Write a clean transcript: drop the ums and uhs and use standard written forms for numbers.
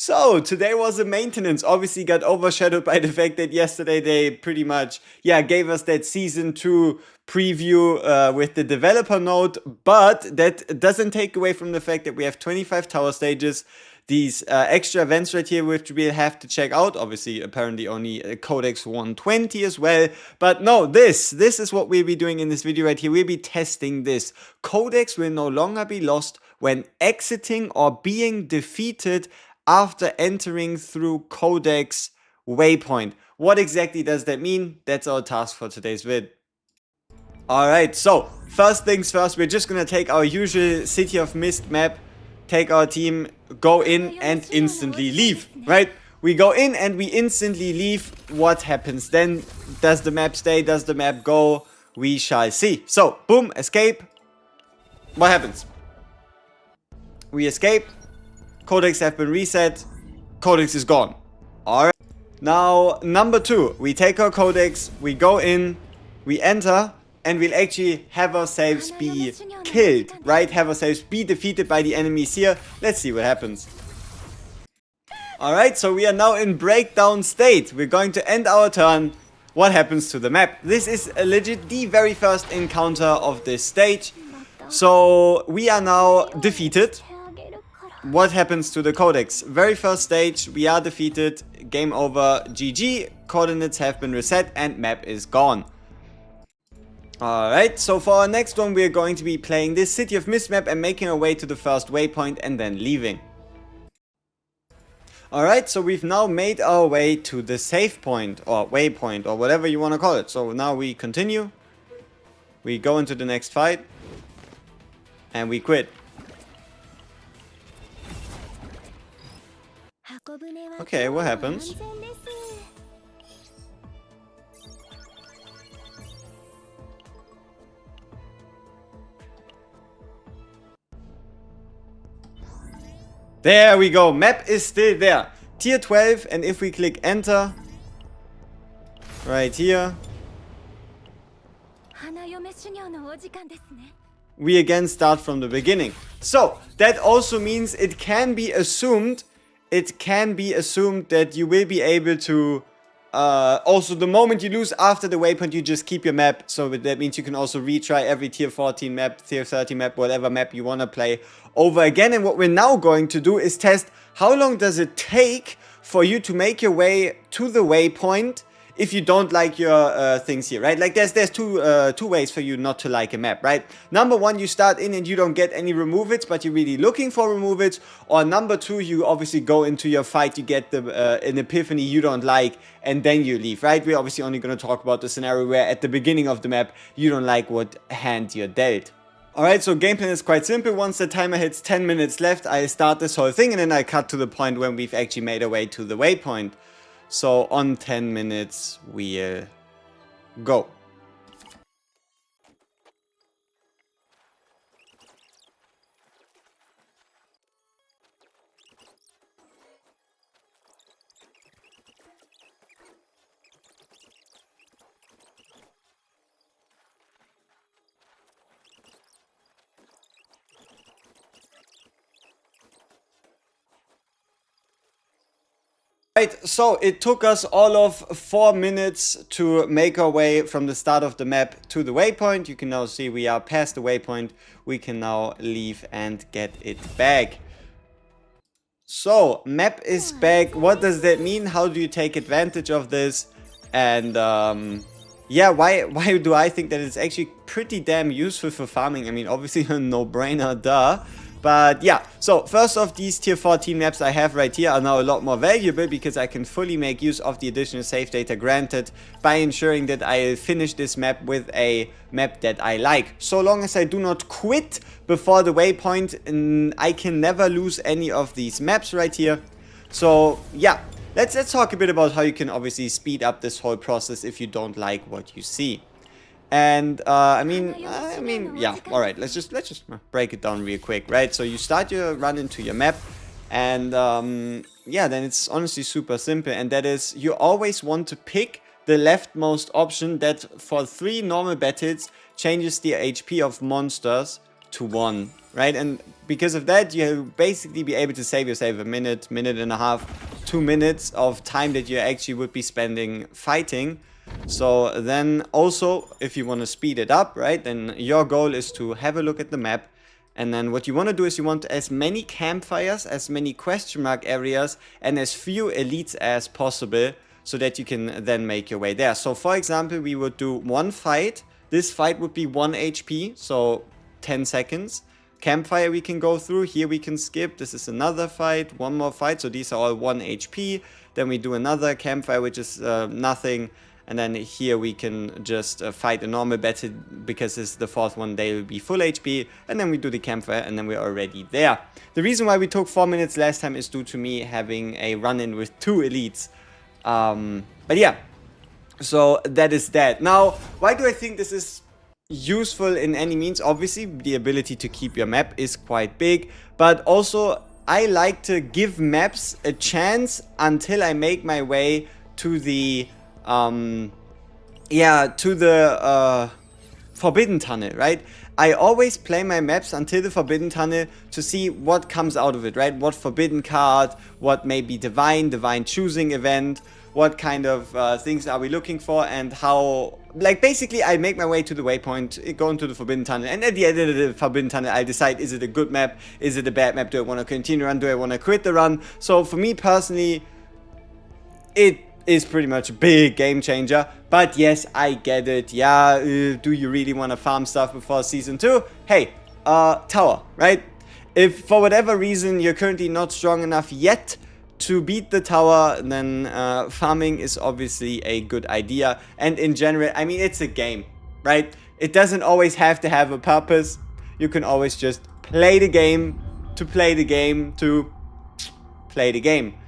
So, today was a maintenance, obviously got overshadowed by the fact that yesterday they pretty much, gave us that Season 2 preview with the developer note, but that doesn't take away from the fact that we have 25 tower stages, these extra events right here which we'll have to check out, obviously apparently only Codex 120 as well, but no, this is what we'll be doing in this video right here. We'll be testing this. Codex will no longer be lost when exiting or being defeated after entering through Codex waypoint. What exactly does that mean? That's our task for today's vid. Alright, so first things first, we're just gonna take our usual City of Mist map, take our team, go in and instantly leave, right? We go in and we instantly leave. What happens then? Does the map stay? Does the map go? We shall see. So, boom, escape. What happens? We escape. Codex have been reset. Codex is gone. Alright. Now, number 2. We take our Codex, we go in, we enter, and we'll actually have ourselves be killed, right? Have ourselves be defeated by the enemies here. Let's see what happens. Alright, so we are now in breakdown state. We're going to end our turn. What happens to the map? This is legit the very first encounter of this stage. So, we are now defeated. What happens to the Codex? Very first stage, we are defeated, game over, GG, coordinates have been reset and map is gone. Alright, so for our next one we are going to be playing this City of Mist map and making our way to the first waypoint and then leaving. Alright, so we've now made our way to the save point or waypoint or whatever you want to call it. So now we continue, we go into the next fight and we quit. Okay, what happens? There we go, map is still there. Tier 12, and if we click enter, right here, we again start from the beginning. So, that also means it can be assumed that you will be able to, also the moment you lose after the waypoint, you just keep your map. So that means you can also retry every tier 14 map, tier 30 map, whatever map you want to play over again. And what we're now going to do is test how long does it take for you to make your way to the waypoint if you don't like your things here, right? Like there's two ways for you not to like a map, right? Number 1, you start in and you don't get any remove-its, but you're really looking for remove-its. Or number 2, you obviously go into your fight, you get an epiphany you don't like, and then you leave, right? We're obviously only going to talk about the scenario where at the beginning of the map, you don't like what hand you're dealt. Alright, so game plan is quite simple. Once the timer hits 10 minutes left, I start this whole thing and then I cut to the point when we've actually made our way to the waypoint. So on 10 minutes, we'll go. Right, so it took us all of 4 minutes to make our way from the start of the map to the waypoint. You can now see we are past the waypoint. We can now leave and get it back. So, map is back. What does that mean? How do you take advantage of this? And yeah, why do I think that it's actually pretty damn useful for farming? I mean, obviously a no-brainer, duh. But yeah, so first off, these tier 14 maps I have right here are now a lot more valuable because I can fully make use of the additional save data granted by ensuring that I finish this map with a map that I like. So long as I do not quit before the waypoint, I can never lose any of these maps right here. So yeah, let's talk a bit about how you can obviously speed up this whole process if you don't like what you see. And I mean, yeah. All right, let's just break it down real quick, right? So you start your run into your map, and yeah, then it's honestly super simple, and that is you always want to pick the leftmost option that for 3 normal battles changes the HP of monsters to 1. right? And because of that, you'll basically be able to save yourself a minute, minute and a half, 2 minutes of time that you actually would be spending fighting. So then also, if you want to speed it up, right, then your goal is to have a look at the map. And then what you want to do is you want as many campfires, as many question mark areas, and as few elites as possible, so that you can then make your way there. So for example, we would do one fight. This fight would be 1 HP, so 10 seconds. Campfire we can go through. Here we can skip. This is another fight, one more fight. So these are all 1 HP. Then we do another campfire, which is nothing. And then here we can just fight a normal battle, because this is the fourth one, they will be full HP. And then we do the campfire, and then we're already there. The reason why we took 4 minutes last time is due to me having a run-in with 2 elites. But yeah, so that is that. Now, why do I think this is useful in any means? Obviously, the ability to keep your map is quite big, but also I like to give maps a chance until I make my way to the Forbidden Tunnel, right? I always play my maps until the Forbidden Tunnel to see what comes out of it, right? What Forbidden card, what may be Divine choosing event, what kind of things are we looking for, and how, like, basically I make my way to the waypoint, go into the Forbidden Tunnel, and at the end of the Forbidden Tunnel I decide, is it a good map, is it a bad map, do I want to continue run, do I want to quit the run? So for me personally, it is pretty much a big game changer. But yes, I get it. Yeah, do you really want to farm stuff before season 2? Hey, tower, right? If for whatever reason you're currently not strong enough yet to beat the tower, then farming is obviously a good idea. And in general, I mean, it's a game, right? It doesn't always have to have a purpose. You can always just play the game to play the game to play the game.